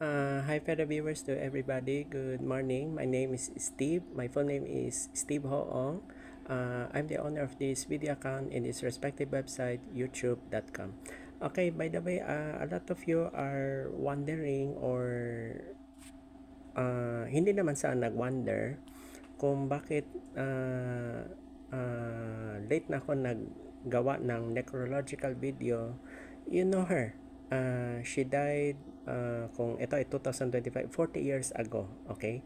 Hi fellow viewers to everybody. Good morning. My name is Steve. My full name is Steve Hoong. I'm the owner of this video account in this respective website, youtube.com. Okay, by the way, a lot of you are wondering or hindi naman sa nag-wonder kung bakit late na ako naggawa ng necrological video. You know her. She died kung ito ay 2025, 40 years ago. Okay?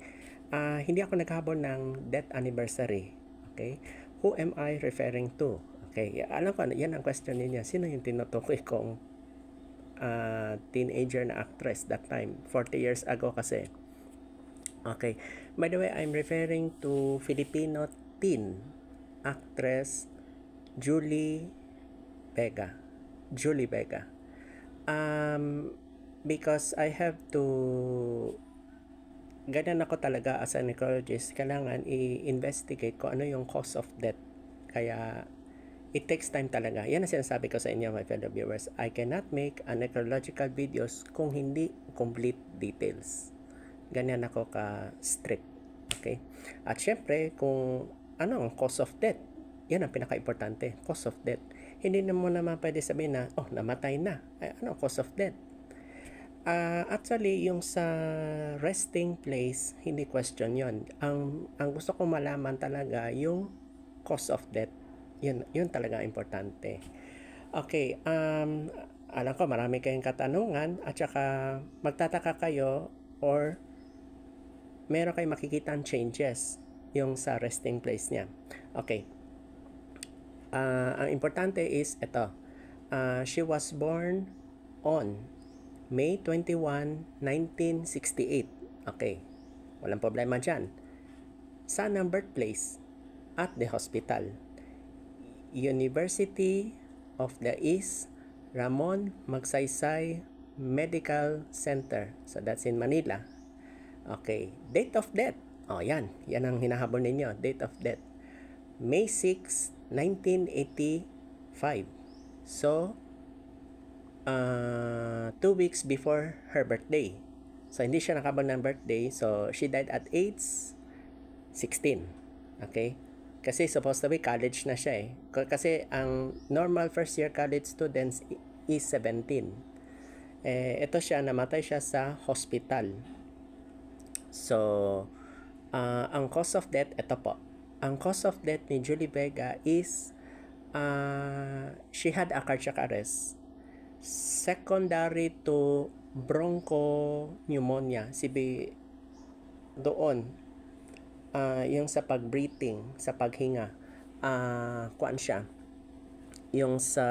Hindi ako naghabol ng death anniversary. Okay? Who am I referring to? Okay? Alam ko, yan ang question niya. Sino yung tinutukoy kong teenager na actress that time? 40 years ago kasi. Okay. By the way, I'm referring to Filipino teen actress Julie Vega. Julie Vega. Because I have to, ganyan ako talaga as a necrologist, kailangan i-investigate kung ano yung cause of death. Kaya it takes time talaga. Yan ang sinasabi ko sa inyo, my fellow viewers. I cannot make a necrological videos kung hindi complete details. Ganyan ako ka-strict. Okay? At syempre, kung ano ang cause of death, yan ang pinaka-importante, cause of death. Hindi na mo naman pwede sabihin na, oh, namatay na. Ay, ano, cause of death? Actually, yung sa resting place, hindi question yon. Ang gusto ko malaman talaga, yung cause of death. Yun talaga importante. Okay, alam ko marami kayong katanungan at saka magtataka kayo or meron kayong makikita changes yung sa resting place niya. Okay. Ang importante is ito. She was born on May 21, 1968. Okay. Walang problema dyan. Saan ang birthplace? At the hospital. University of the East Ramon Magsaysay Medical Center. So that's in Manila. Okay. Date of death. Oh, yan. Yan ang hinahabol ninyo. Date of death. May 6, 1985. So, 2 weeks before her birthday. So, hindi siya nakabal ng birthday. So, she died at age 16. Okay? Kasi supposed to be college na siya eh. Kasi ang normal first year college students is 17. Ito siya, namatay siya sa hospital. So, ang cause of death, ito po. Ang cause of death ni Julie Vega is she had a cardiac arrest secondary to bronchopneumonia. Doon yung sa pag-breathing, sa paghinga, kuan siya yung sa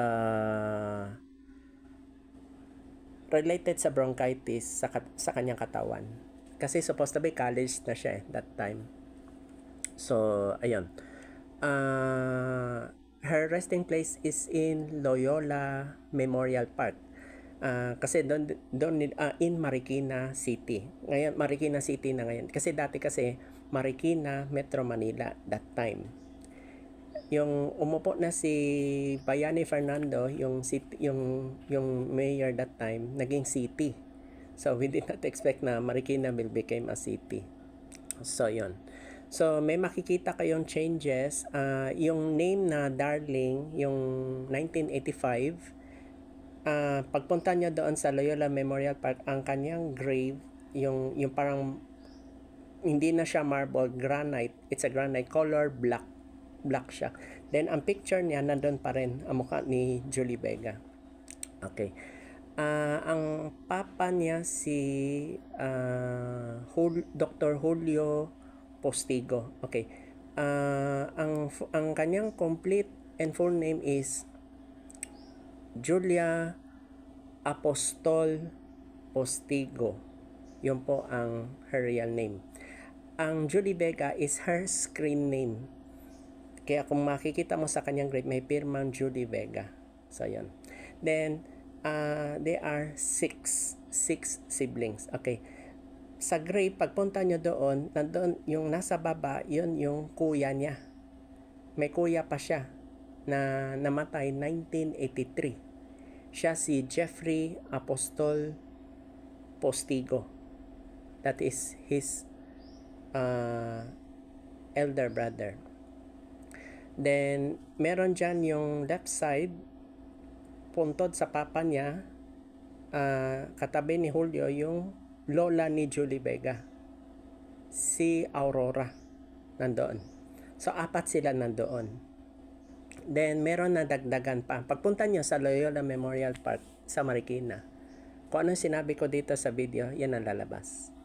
related sa bronchitis sa kanyang katawan. Kasi supposed to be college na siya that time. So, ayun. Her resting place is in Loyola Memorial Park. Kasi doon in Marikina City. Ngayon, Marikina City na ngayon. Kasi dati Marikina, Metro Manila that time. Yung umupo na si Bayani Fernando, yung mayor that time, naging city. So, we did not expect na Marikina will become a city. So, yun. So, may makikita kayong changes. Yung name na Darling, yung 1985, pagpunta nyo doon sa Loyola Memorial Park, ang kanyang grave, yung parang, hindi na siya marble, granite. It's a granite color, black siya. Then, ang picture niya, nandun pa rin, ang mukha ni Julie Vega. Okay. Ang papa niya si Dr. Julio Postigo. Okay. Ang kanyang complete and full name is Julia Apostol Postigo. Yun po ang her real name. Ang Julie Vega is her screen name. Kaya kung makikita mo sa kanyang grave, may pirmang Julie Vega. So, yun. Then, they are six siblings. Okay. Sa grave, pagpunta nyo doon, nandun yung nasa baba, yun yung kuya niya. May kuya pa siya na namatay 1983. Siya si Jeffrey Apostol Postigo. That is his elder brother. Then, meron dyan yung left side, puntod sa papa niya, katabi ni Julio yung lola ni Julie Vega, si Aurora, nandoon. So, 4 sila nandoon. Then, meron na dagdagan pa. Pagpunta nyo sa Loyola Memorial Park sa Marikina, kung anong sinabi ko dito sa video, yan ang lalabas.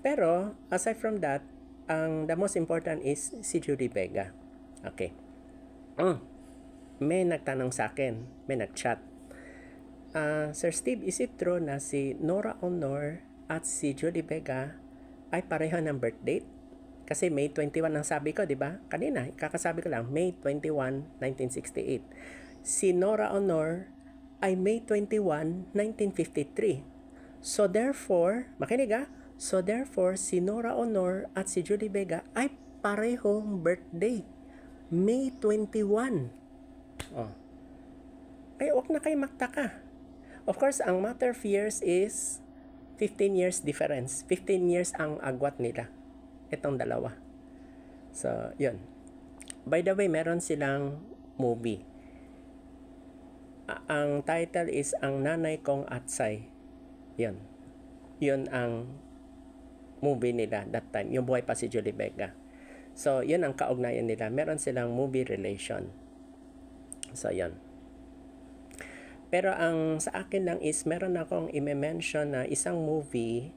Pero, aside from that, the most important is si Julie Vega. Okay. May nagtanong sa akin, may nag-chat. Sir Steve, is it true na si Nora Honor at si Julie Vega ay pareho ng birth date? Kasi May 21 ang sabi ko, di ba? Kanina, kakasabi ko lang, May 21, 1968. Si Nora Honor ay May 21, 1953. So therefore, makinig so therefore, si Nora Honor at si Julie Vega ay parehong birthday. May 21. Ay, huwag na kayo magtaka. Of course, ang matter of years is 15 years difference. 15 years ang agwat nila. Itong dalawa. So, yun. By the way, meron silang movie. Ang title is Ang Nanay Kong Atsay. Yun. Yun ang movie nila that time. Yung buhay pa si Julie Vega. So, yun ang kaugnayan nila. Meron silang movie relation. So, yun. Pero ang sa akin lang is meron akong i-mention na isang movie.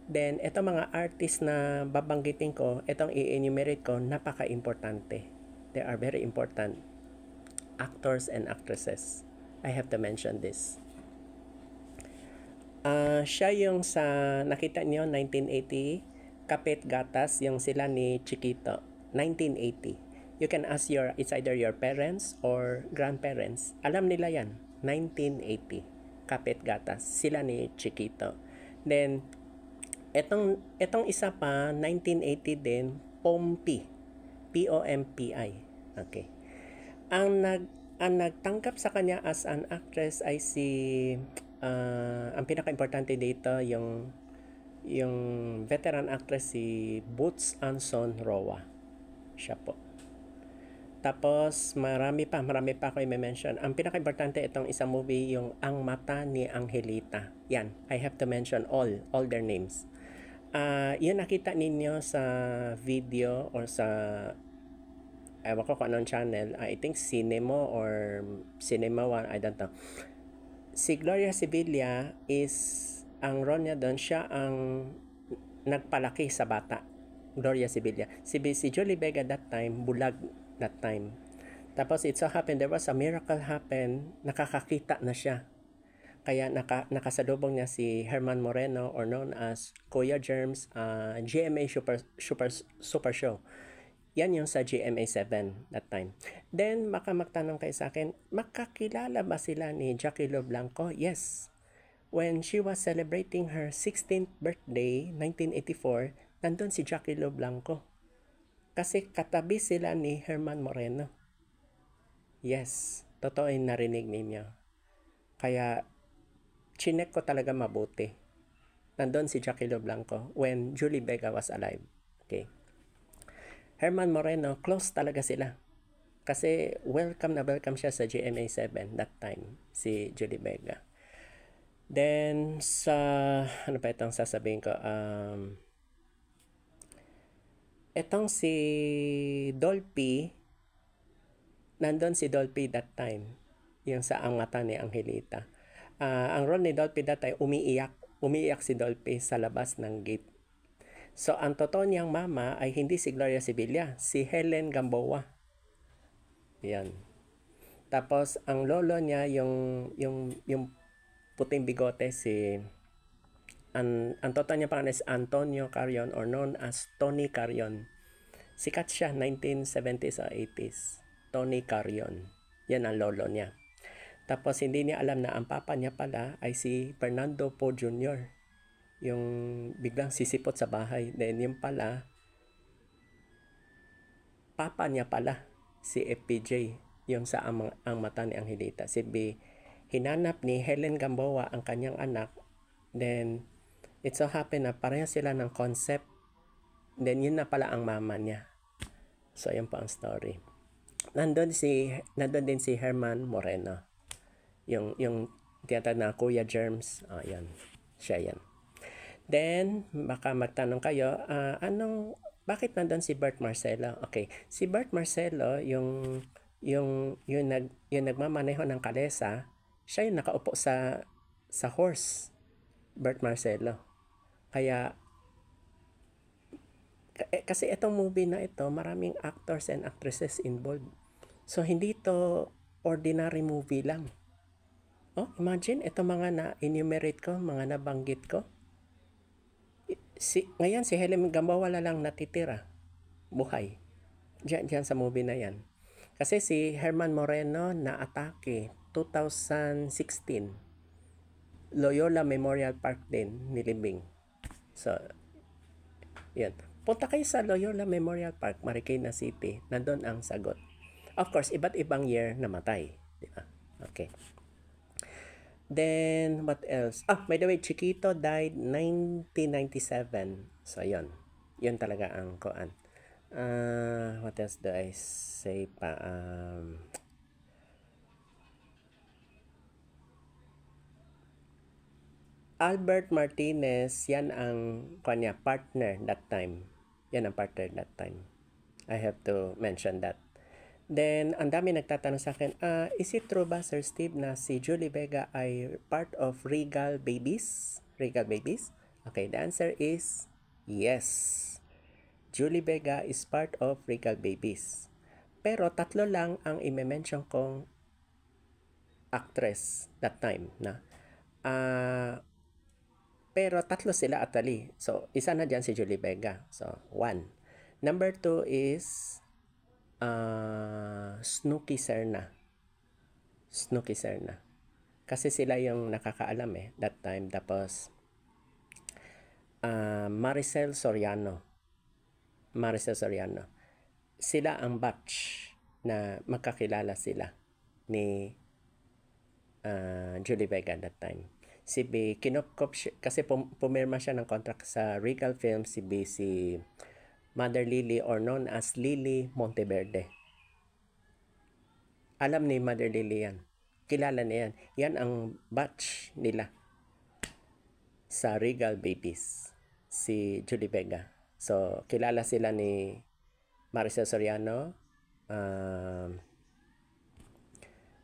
Then, itong mga artist na babanggitin ko, itong i-enumerate ko, napaka-importante. They are very important actors and actresses. I have to mention this. Siya yung sa nakita niyo 1980, Kapit Gatas, yung sila ni Chiquito. 1980. You can ask it's either your parents or grandparents. Alam nila yan. 1980. Kapit Gatas. Sila ni Chiquito. Then, etong isa pa, 1980 din, Pompi. P-O-M-P-I. Okay. Ang nagtangkap sa kanya as an actress ay si, ang pinaka-importante dito, yung veteran actress si Boots Anson Roa. Siya po. Tapos, marami pa ako i-mention. Ang pinaka-importante itong isang movie, yung Ang Mata ni Angelita. Yan, I have to mention all their names. Yun nakita ninyo sa video or sa, ewan ko kung anong channel, I think Cinemo or Cinema One, I don't know. Si Gloria Sevilla is, ang role niya doon, siya ang nagpalaki sa bata. Gloria Sevilla. Si Julie Vega that time, bulag that time. Tapos it so happened, there was a miracle happen, nakakakita na siya. Kaya nakasalubong niya si Herman Moreno or known as Kuya Germs, GMA Super Show. Yan yung sa GMA 7 that time. Then, magtanong kayo sa akin, makakilala ba sila ni Jackie Lo Blanco? Yes. When she was celebrating her 16th birthday, 1984, nandun si Jackie Lo Blanco. Kasi katabi sila ni Herman Moreno. Yes, totoo yung narinig ninyo. Kaya, chinek ko talaga mabuti. Nandun si Jackie Lo Blanco when Julie Vega was alive. Okay. Herman Moreno, close talaga sila. Kasi welcome siya sa GMA 7 that time, si Julie Vega. Then, ano pa itong sasabihin ko? Etong si Dolphy, nandun si Dolphy that time, yung sa Ang Mata ni Angelita. Ang role ni Dolphy that time, umiiyak si Dolphy sa labas ng gate. So, ang totoo niyang mama ay hindi si Gloria Sevilla, si Helen Gamboa. Yan. Tapos, ang lolo niya, yung puting bigote, ang totoo niya pangalan is Antonio Carrion or known as Tony Carrion. Sikat siya 1970s o 80s. Tony Carrion. Yan ang lolo niya. Tapos hindi niya alam na ang papa niya pala ay si Fernando Poe Jr. Yung biglang sisipot sa bahay. Then yung pala, papa niya pala si FPJ. Yung sa Ang Mata ni Angelita. Hinanap ni Helen Gamboa ang kanyang anak. Then It so happen na pareho sila ng concept. Then yun na pala ang mama niya. So yun po ang story. Nandun din si Herman Moreno. Yung tiyatawag na Kuya Germs. Yan. Siya yan. Then, baka magtanong kayo, bakit nandun si Bert Marcelo? Okay, si Bert Marcelo, yung nagmamaneho ng kalesa, siya yung nakaupo sa horse, Bert Marcelo. Kaya, kasi itong movie na ito, maraming actors and actresses involved. So, hindi to ordinary movie lang. Imagine, ito mga na-enumerate ko, mga nabanggit ko. Ngayon, si Helen Gamboa wala lang natitira. Buhay. Diyan sa movie na yan. Kasi si Herman Moreno na-atake 2016. Loyola Memorial Park din, nilibing. So, yan. Punta kayo sa Loyola Memorial Park, Marikina City. Nandun ang sagot. Of course, iba't ibang year namatay. Diba? Okay. Then, what else? By the way, Chiquito died 1997. So, yun. Yun talaga ang koan. What else do I say pa? Albert Martinez, yan ang kanya partner that time. Yan ang partner that time. I have to mention that. Then, ang dami nagtatanong sa akin, is it true ba, Sir Steve, na si Julie Vega ay part of Regal Babies? Regal Babies? Okay, the answer is yes. Julie Vega is part of Regal Babies. Pero tatlo lang ang i-mention kong actress that time na. Pero tatlo sila actually. So, isa na dyan si Julie Vega. So, 1. Number 2 is Snooki Serna. Snooki Serna. Kasi sila yung nakakaalam that time. Tapos, Maricel Soriano. Maricel Soriano. Sila ang batch na magkakilala sila ni Julie Vega that time. Si B, kinopkop siya, kasi pumirma siya ng contract sa Regal Films, si Mother Lily or known as Lily Monteverde. Alam ni Mother Lily yan. Kilala niya yan. Yan ang batch nila sa Regal Babies. Si Julie Vega. So, kilala sila ni Maricel Soriano,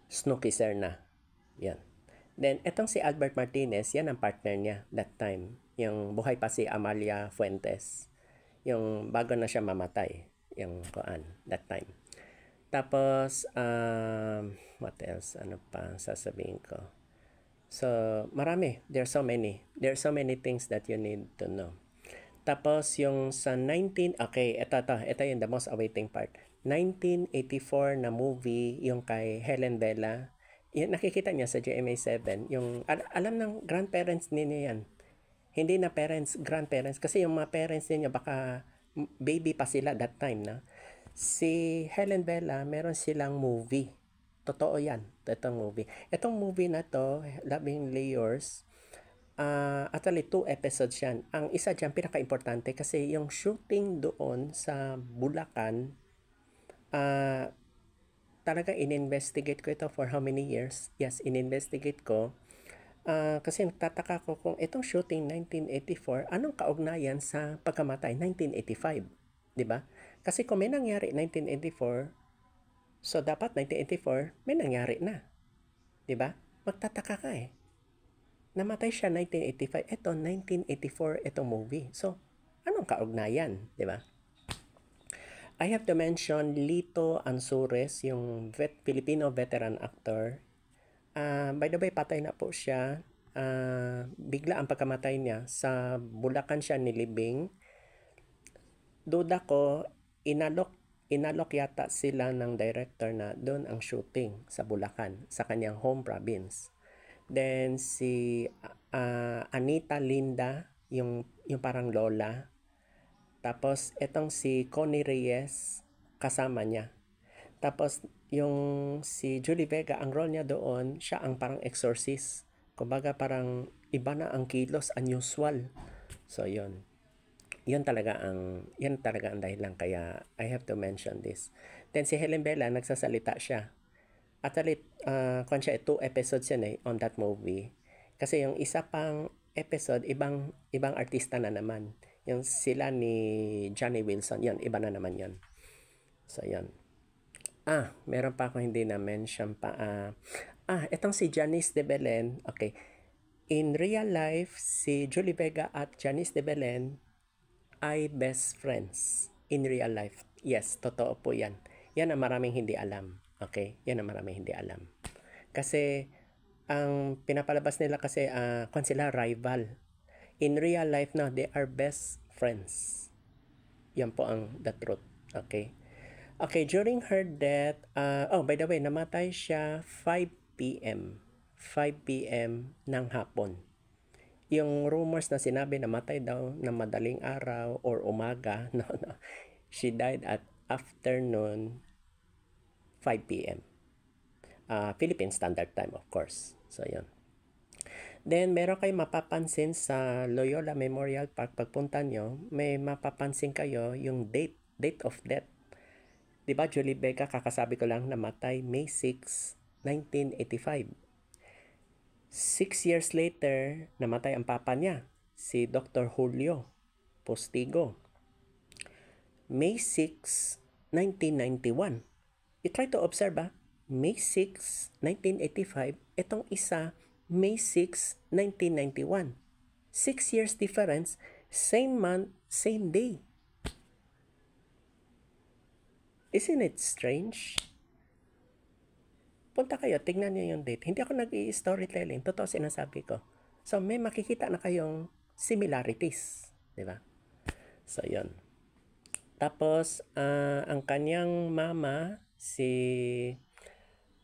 Snooki Serna. Yan. Then, etong si Albert Martinez, yan ang partner niya that time. Yung buhay pa si Amalia Fuentes. Yung bago na siya mamatay. Yung koan, that time. Tapos, what else? Ano pa sasabihin ko? So, marami. There are so many. There are so many things that you need to know. Tapos, yung sa okay, ito yung the most awaiting part. 1984 na movie, yung kay Helen Vela. Yung nakikita niya sa GMA7. Yung, alam ng grandparents ninyo yan. Hindi na parents, grandparents. Kasi yung mga parents ninyo, baka baby pa sila that time na. Si Helen Vela, meron silang movie. Totoo yan, itong movie. Itong movie na to, Lovingly Yours, actually 2 episodes yan. Ang isa dyan, pinaka-importante, kasi yung shooting doon sa Bulacan, talaga in-investigate ko ito for how many years? Yes, in-investigate ko. Kasi nagtataka ko kung itong shooting 1984, anong kaugnayan sa pagkamatay 1985, 'di ba? Kasi kung may nangyari 1984, so dapat 1984 may nangyari na, 'di ba? Magtataka ka namatay siya 1985, ito 1984 itong movie. So anong kaugnayan, 'di ba? I have to mention Lito Ansures, yung Filipino veteran actor. By the way, patay na po siya. Bigla ang pagkamatay niya. Sa Bulacan siya nilibing. Duda ko, inalok yata sila ng director na doon ang shooting sa Bulacan, sa kanyang home province. Then si Anita Linda, yung parang lola. Tapos etong si Connie Reyes, kasama niya. Tapos, yung si Julie Vega, ang role niya doon, siya ang parang exorcist. Kumbaga parang iba na ang kilos, unusual. So yun talaga ang dahilan kaya I have to mention this. Then si Helen Bella nagsasalita siya. Actually, kung siya 2 episodes yun on that movie. Kasi yung isa pang episode, ibang artista na naman. Yung sila ni Johnny Wilson, yun, iba na naman yun. So, yun. Meron pa ako hindi na-mention pa. Itong si Janice de Belen, okay. In real life, si Julie Vega at Janice de Belen ay best friends. In real life. Yes, totoo po yan. Yan ang maraming hindi alam. Okay? Yan ang maraming hindi alam. Kasi, ang pinapalabas nila kasi, kung sila rival. In real life, no, they are best friends. Yan po ang the truth. Okay? Okay, during her death, by the way, namatay siya 5 p.m. 5 p.m. ng hapon. Yung rumors na sinabi namatay daw na madaling araw or umaga, no. She died at afternoon 5 p.m. Philippine Standard Time, of course. So, yun. Then, meron kayo mapapansin sa Loyola Memorial Park. Pagpunta nyo, may mapapansin kayo yung date of death. Diba, Julie Vega, kakasabi ko lang, namatay May 6, 1985. 6 years later, namatay ang papa niya, si Dr. Julio Postigo. May 6, 1991. You try to observe, May 6, 1985, itong isa, May 6, 1991. 6 years difference, same month, same day. Isn't it strange? Punta kayo, tignan niyo yung date. Hindi ako nag-i-storytelling, totoo sinasabi ko. So, may makikita na kayong similarities. Di ba? So, yun. Tapos, ang kanyang mama,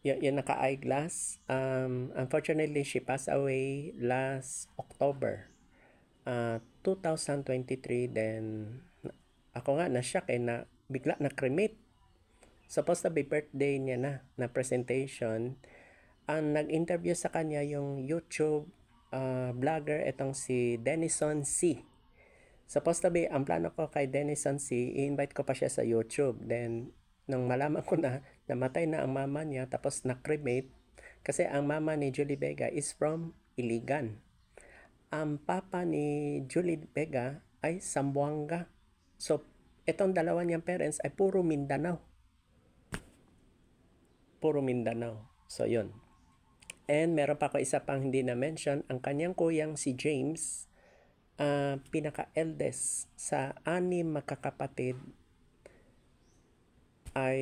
yung naka-eyeglass, unfortunately, she passed away last October 2023. Then, ako nga, na-shock na bigla na-cremate. Supposed to be birthday niya na presentation. Ang nag-interview sa kanya yung YouTube vlogger, itong si Denison C. Supposed to be, ang plano ko kay Denison C, i-invite ko pa siya sa YouTube. Then, nung malaman ko na namatay na ang mama niya, tapos na-cremate, kasi ang mama ni Julie Vega is from Iligan. Ang papa ni Julie Vega ay Zamboanga. So, itong dalawa niyang parents ay puro Mindanao. So, yun. And meron pa ako isa pang hindi na-mention. Ang kanyang kuyang si James, pinaka-eldest sa 6 magkakapatid, ay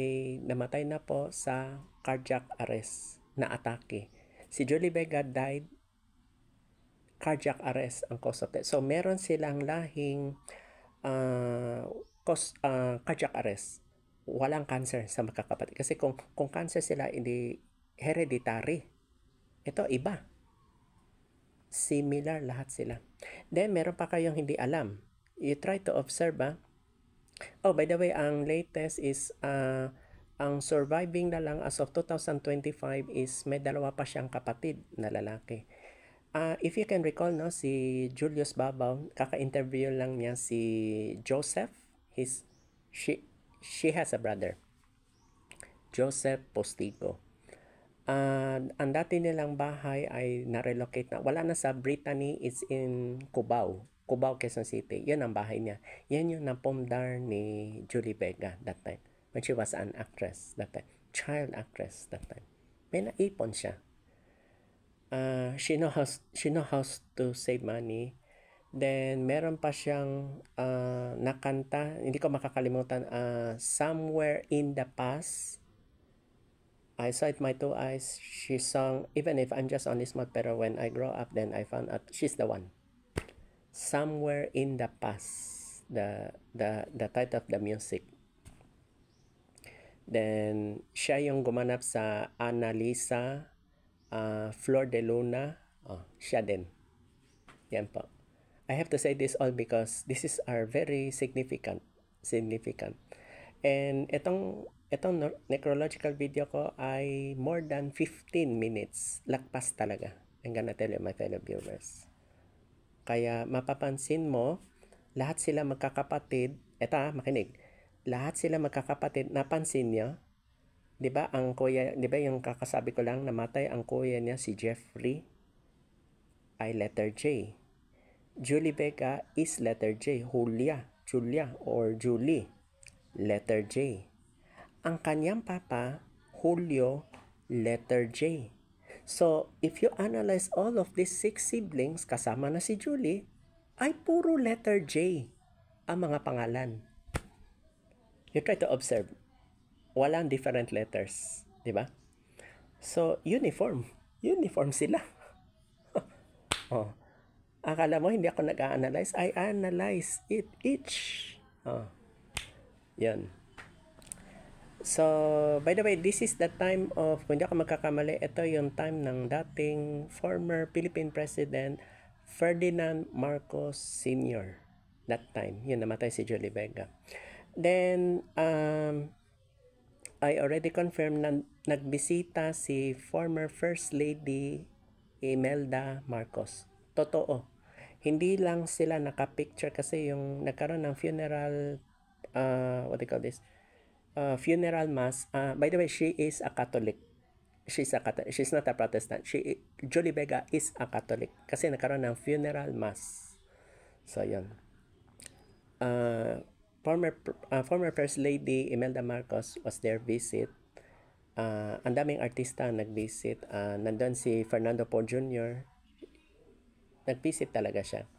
namatay na po sa cardiac arrest na atake. Si Julie Vega died cardiac arrest ang cause of death. So, meron silang lahing cardiac arrest. Walang cancer sa magkakapatid. Kasi kung cancer sila, hindi hereditary. Ito, iba. Similar lahat sila. Then, meron pa kayong hindi alam. You try to observe, by the way, ang latest is, ang surviving na lang as of 2025 is may 2 pa siyang kapatid na lalaki. If you can recall, no, si Julius Babaw, kaka-interview lang niya si Joseph. She has a brother, Joseph Postigo. Ang dati nilang bahay ay na-relocate na. Wala na sa Brittany, it's in Cubao, Quezon City. Yun ang bahay niya. Yan yung napundar ni Julie Vega that time. When she was an actress that time. Child actress that time. May naipon siya. She know how to save money. Then, meron pa siyang nakanta, hindi ko makakalimutan, Somewhere in the Past. I saw it my 2 eyes. She sung, Even if I'm just on this month, pero when I grow up, then I found out she's the one. Somewhere in the Past. The title of the music. Then, siya yung gumanap sa Annalisa, Flor de Luna. Siya din. Yan po. I have to say this all because this is our very significant. And itong necrological video ko ay more than 15 minutes. Lagpas talaga. I'm gonna tell you, my fellow viewers. Kaya mapapansin mo, lahat sila magkakapatid. Eto makinig. Lahat sila magkakapatid. Napansin niyo? 'Di ba ang kuya, 'di ba yung kakasabi ko lang namatay ang kuya niya si Jeffrey ay letter J. Julie Vega is letter J. Julia or Julie, letter J. Ang kanyang papa, Julio, letter J. So, if you analyze all of these 6 siblings, kasama na si Julie, ay puro letter J ang mga pangalan. You try to observe. Walang different letters, di ba? So, uniform. Uniform sila. Oh. Akala mo hindi ako nag-a-analyze? I analyze it each. Oh. Yan. So, by the way, this is the time of, kung hindi ako magkakamali, ito yung time ng dating former Philippine President Ferdinand Marcos Sr. That time, yun, namatay si Julie Vega. Then, I already confirmed na nagbisita si former First Lady Imelda Marcos. Totoo. Hindi lang sila nakapicture kasi yung nagkaroon ng funeral, what do you call this? Funeral mass. By the way, she is a Catholic. She's not a Protestant. Julie Vega is a Catholic kasi nagkaroon ng funeral mass. So, yun. Former First Lady Imelda Marcos was there visit. Ang daming artista nag-visit. Nandun si Fernando Poe Jr. Nag-visit talaga siya.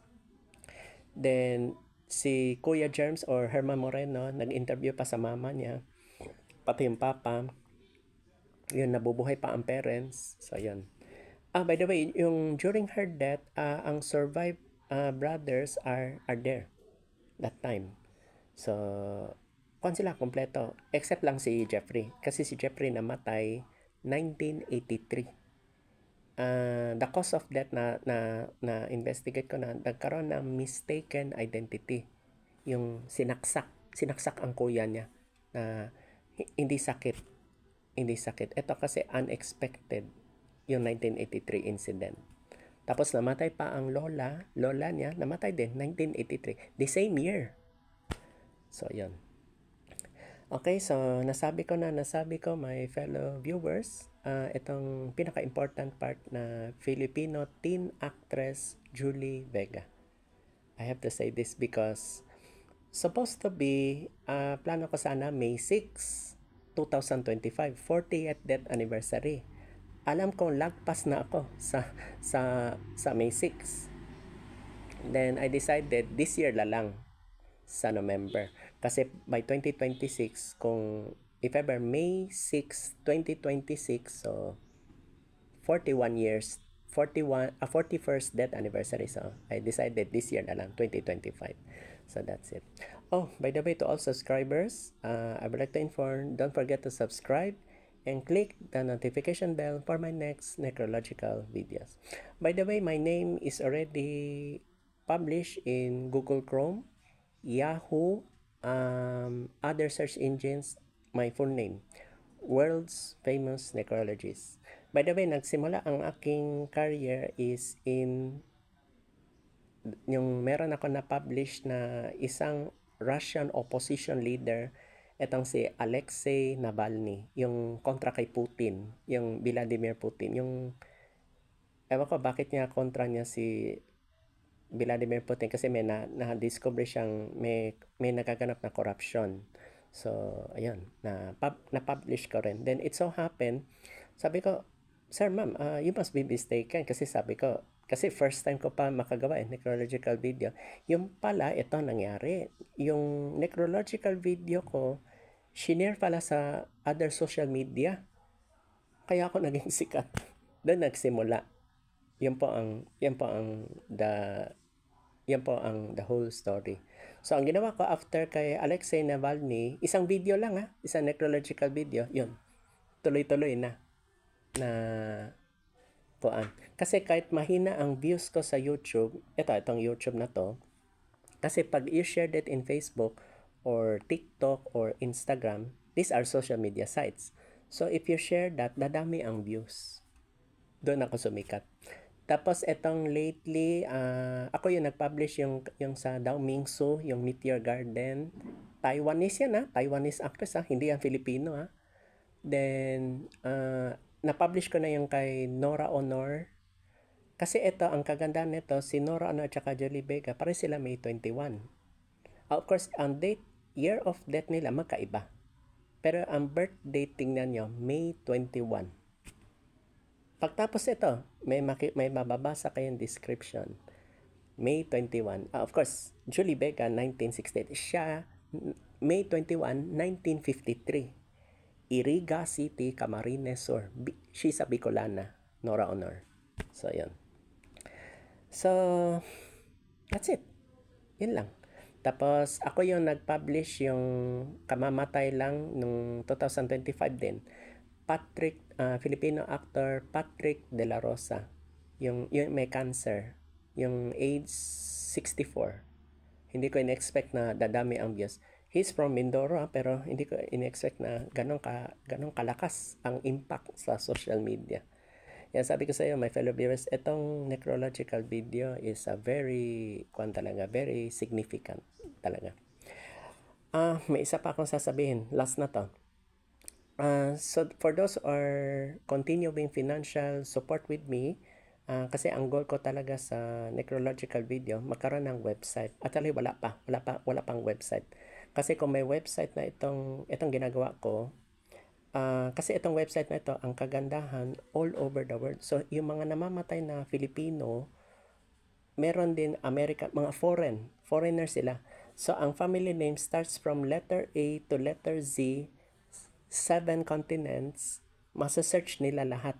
Then, si Kuya Germs or Herman Moreno, nag-interview pa sa mama niya, pati yung papa. Yun, nabubuhay pa ang parents. So, yun. By the way, yung during her death, ang survived brothers are there that time. So, kung sila kompleto, except lang si Jeffrey. Kasi si Jeffrey namatay 1983. The cause of death na investigate ko na, nagkaroon ng mistaken identity. Yung sinaksak ang kuya niya na hindi sakit. Ito kasi unexpected yung 1983 incident. Tapos namatay pa ang lola niya, namatay din 1983, the same year. So, yun. Okay, so nasabi ko my fellow viewers, itong pinaka-important part na Filipino teen actress Julie Vega. I have to say this because supposed to be, plano ko sana May 6, 2025, 40th death anniversary. Alam kong lagpas na ako sa May 6. Then I decided this year lang sa November. Kasi by 2026, kung if ever May 6, 2026, so 41st death anniversary. So I decided this year na lang, 2025. So that's it. Oh, by the way, to all subscribers, I would like to inform, don't forget to subscribe and click the notification bell for my next necrological videos. By the way, my name is already published in Google Chrome, Yahoo, other search engines, my full name, World's Famous Necrologist. By the way, nagsimula ang aking career is in yung meron ako na-publish na isang Russian opposition leader, etong si Alexei Navalny, yung kontra kay Putin, yung Vladimir Putin, yung ewan ko bakit niya kontra niya si Vladimir Putin kasi may na-discover siyang may nagaganap na corruption. So, ayun, na-publish ko rin. Then, it so happened, sabi ko, Sir, ma'am, you must be mistaken kasi sabi ko, kasi first time ko pa makagawa necrological video. Yung pala, ito nangyari. Yung necrological video ko, shinare pala sa other social media. Kaya ako naging sikat. Doon nagsimula. Yan po ang the whole story. So, ang ginawa ko after kay Alexei Navalny, isang video lang isang necrological video, yun. Tuloy-tuloy na kuan. Kasi kahit mahina ang views ko sa YouTube, itong YouTube na to, kasi pag you share it in Facebook or TikTok or Instagram, these are social media sites. So if you share that, dadami ang views. Doon ako sumikat. Tapos etong lately, ako yung nag-publish yung sa Dao Mingsu, yung Meteor Garden. Taiwanese yan Taiwanese actress hindi yan Filipino Then, na-publish ko na yung kay Nora Honor. Kasi ito, ang kagandahan nito, si Nora Honor at saka Jolie Vega, pare sila May 21. Of course, ang year of death nila magkaiba. Pero ang birth date, tingnan nyo, May 21. Pagtapos ito, may mababasa kayong description. May 21. Of course, Julie Vega, 1968. Siya, May 21, 1953. Iriga City, Camarines Sur. She's a Bicolana, Nora Honor. So, yun. So, that's it. Yun lang. Tapos, ako yung nag-publish yung kamamatay lang nung 2025 din. Filipino actor Patrick De La Rosa. Yung may cancer. Yung age 64. Hindi ko in-expect na dadami ang views. He's from Mindoro pero hindi ko in-expect na ganong kalakas ang impact sa social media. Yan, sabi ko sa iyo, my fellow viewers, itong necrological video is a very significant talaga. May isa pa akong sasabihin, last na to. So for those who are continuing financial support with me, kasi ang goal ko talaga sa necrological video, magkaroon ng website. Actually, wala pang website. Kasi kung may website na itong ginagawa ko, kasi itong website na ito, ang kagandahan, all over the world. So, yung mga namamatay na Filipino, meron din mga foreigner sila. So, ang family name starts from letter A to letter Z, 7 continents, masa-search nila lahat.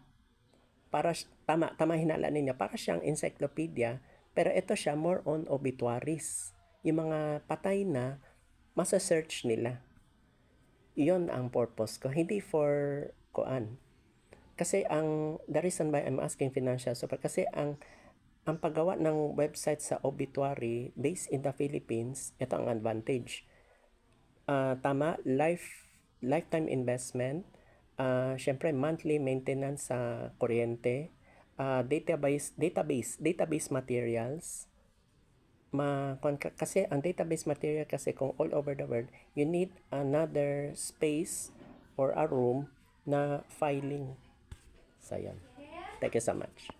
Para tama hinala ninyo, para siyang encyclopedia, pero ito siya more on obituaries. Yung mga patay na, masa-search nila. Iyon ang purpose ko, hindi for koan. Kasi the reason why I'm asking financial support, kasi ang paggawa ng website sa obituary based in the Philippines, ito ang advantage. Tama, lifetime investment, syempre monthly maintenance sa kuryente, database materials, kasi ang database material kasi kung all over the world, you need another space or a room na filing. So yan. Thank you so much.